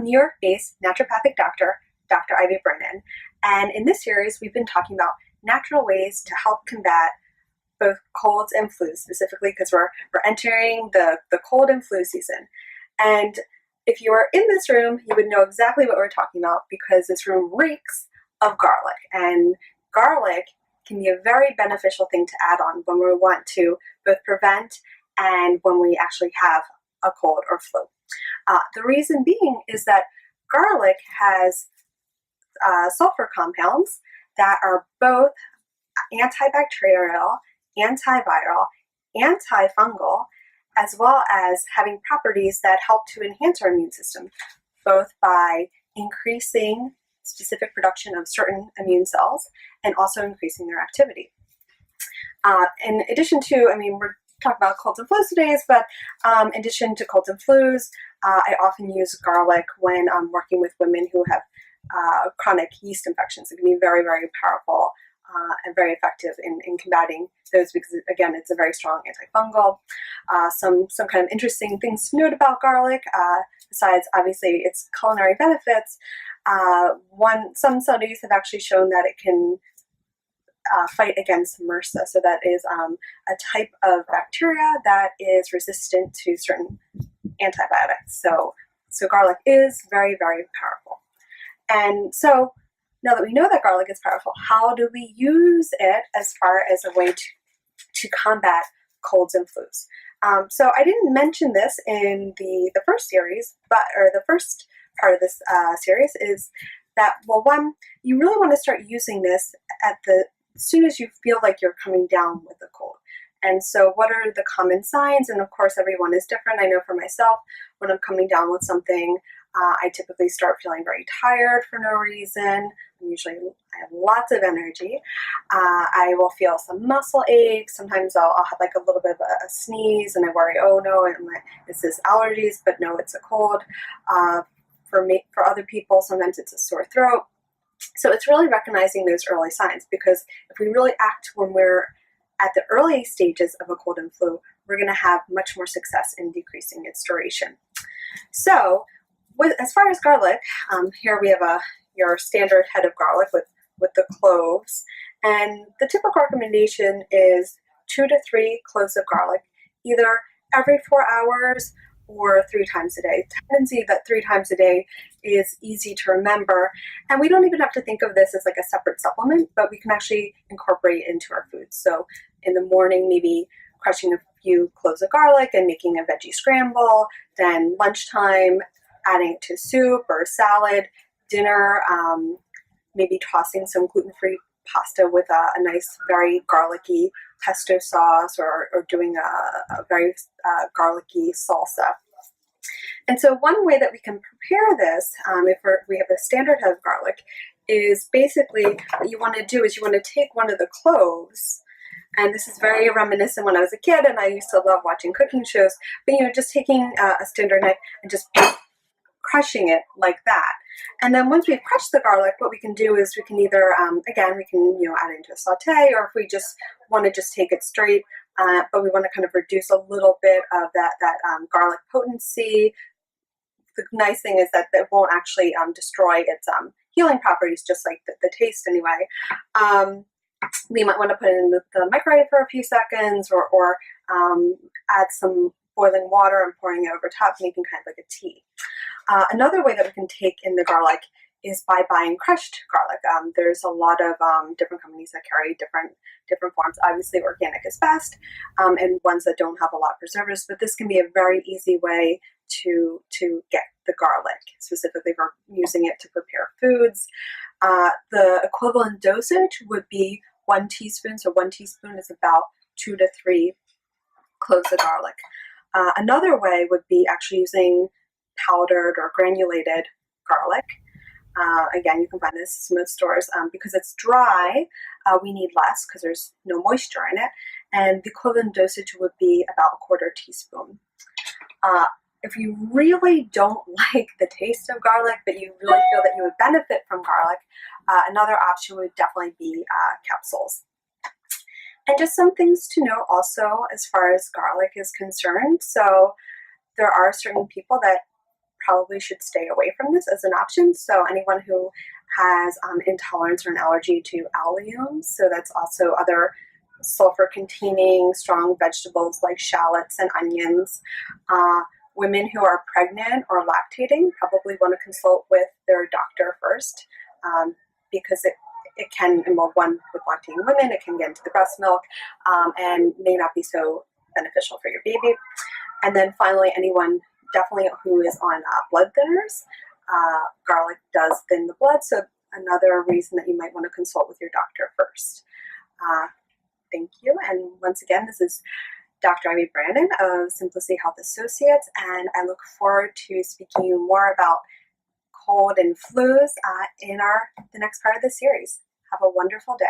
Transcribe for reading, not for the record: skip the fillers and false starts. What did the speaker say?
New York-based naturopathic doctor, Dr. Ivy Brennan, and in this series we've been talking about natural ways to help combat both colds and flus, specifically because we're entering the cold and flu season. And if you were in this room, you would know exactly what we're talking about because this room reeks of garlic. And garlic can be a very beneficial thing to add on when we want to both prevent and when we actually have a cold or flu. The reason being is that garlic has sulfur compounds that are both antibacterial, antiviral, antifungal, as well as having properties that help to enhance our immune system, both by increasing specific production of certain immune cells and also increasing their activity. In addition to, we're talking about colds and flus today, but in addition to colds and flus, I often use garlic when I'm working with women who have chronic yeast infections. It can be very, very powerful and very effective in combating those because, again, it's a very strong antifungal. Some kind of interesting things to note about garlic, besides obviously its culinary benefits. Some studies have actually shown that it can fight against MRSA, so that is a type of bacteria that is resistant to certain antibiotics. So garlic is very, very powerful. And so now that we know that garlic is powerful, how do we use it as far as a way to combat colds and flus? So I didn't mention this in the first series, or the first part of this series is that, well, one, you really want to start using this as soon as you feel like you're coming down with a cold. And so what are the common signs? And of course, everyone is different. I know for myself, when I'm coming down with something, I typically start feeling very tired for no reason. I have lots of energy. I will feel some muscle aches. Sometimes I'll have like a little bit of a sneeze and I worry, oh no, is this allergies? But no, it's a cold. For other people, sometimes it's a sore throat. So it's really recognizing those early signs, because if we really act when we're at the early stages of a cold and flu, we're going to have much more success in decreasing its duration. So as far as garlic, here we have your standard head of garlic with the cloves. And the typical recommendation is 2 to 3 cloves of garlic, either every 4 hours or 3 times a day. Tendency that 3 times a day is easy to remember. And we don't even have to think of this as like a separate supplement, but we can actually incorporate it into our foods. So in the morning, maybe crushing a few cloves of garlic and making a veggie scramble, then lunchtime, adding it to soup or salad, dinner, maybe tossing some gluten-free pasta with a nice, very garlicky pesto sauce, or doing a very garlicky salsa. And so one way that we can prepare this, if we have a standard head of garlic, is basically what you want to do is you want to take one of the cloves. And this is very reminiscent when I was a kid and I used to love watching cooking shows, but just taking a standard knife and just crushing it like that. And then once we've crushed the garlic, what we can do is we can either, again, we can add it into a saute, or if we just want to just take it straight, but we want to kind of reduce a little bit of that garlic potency. The nice thing is that it won't actually destroy its healing properties, just like the taste anyway. We might want to put it in the microwave for a few seconds, or add some boiling water and pouring it over top, making kind of like a tea. Another way that we can take in the garlic is by buying crushed garlic. There's a lot of different companies that carry different forms. Obviously, organic is best, and ones that don't have a lot of preservatives. But this can be a very easy way to get the garlic, specifically for using it to prepare foods. The equivalent dosage would be 1 teaspoon. So 1 teaspoon is about 2 to 3 cloves of garlic. Another way would be actually using powdered or granulated garlic. Again, you can find this in most stores. Because it's dry, we need less because there's no moisture in it. And the equivalent dosage would be about 1/4 teaspoon. If you really don't like the taste of garlic, but you really feel that you would benefit from garlic, another option would definitely be capsules. And just some things to know also as far as garlic is concerned. So there are certain people that probably should stay away from this as an option. So anyone who has intolerance or an allergy to alliums, so that's also other sulfur-containing strong vegetables like shallots and onions. Women who are pregnant or lactating probably want to consult with their doctor first, because it can, well, one with lactating women, it can get into the breast milk and may not be so beneficial for your baby. And then finally, anyone definitely who is on blood thinners, garlic does thin the blood, so another reason that you might want to consult with your doctor first. Thank you, and once again, this is Dr. Ivy Brandon of Simplicity Health Associates, and I look forward to speaking to you more about cold and flus in the next part of the series. Have a wonderful day.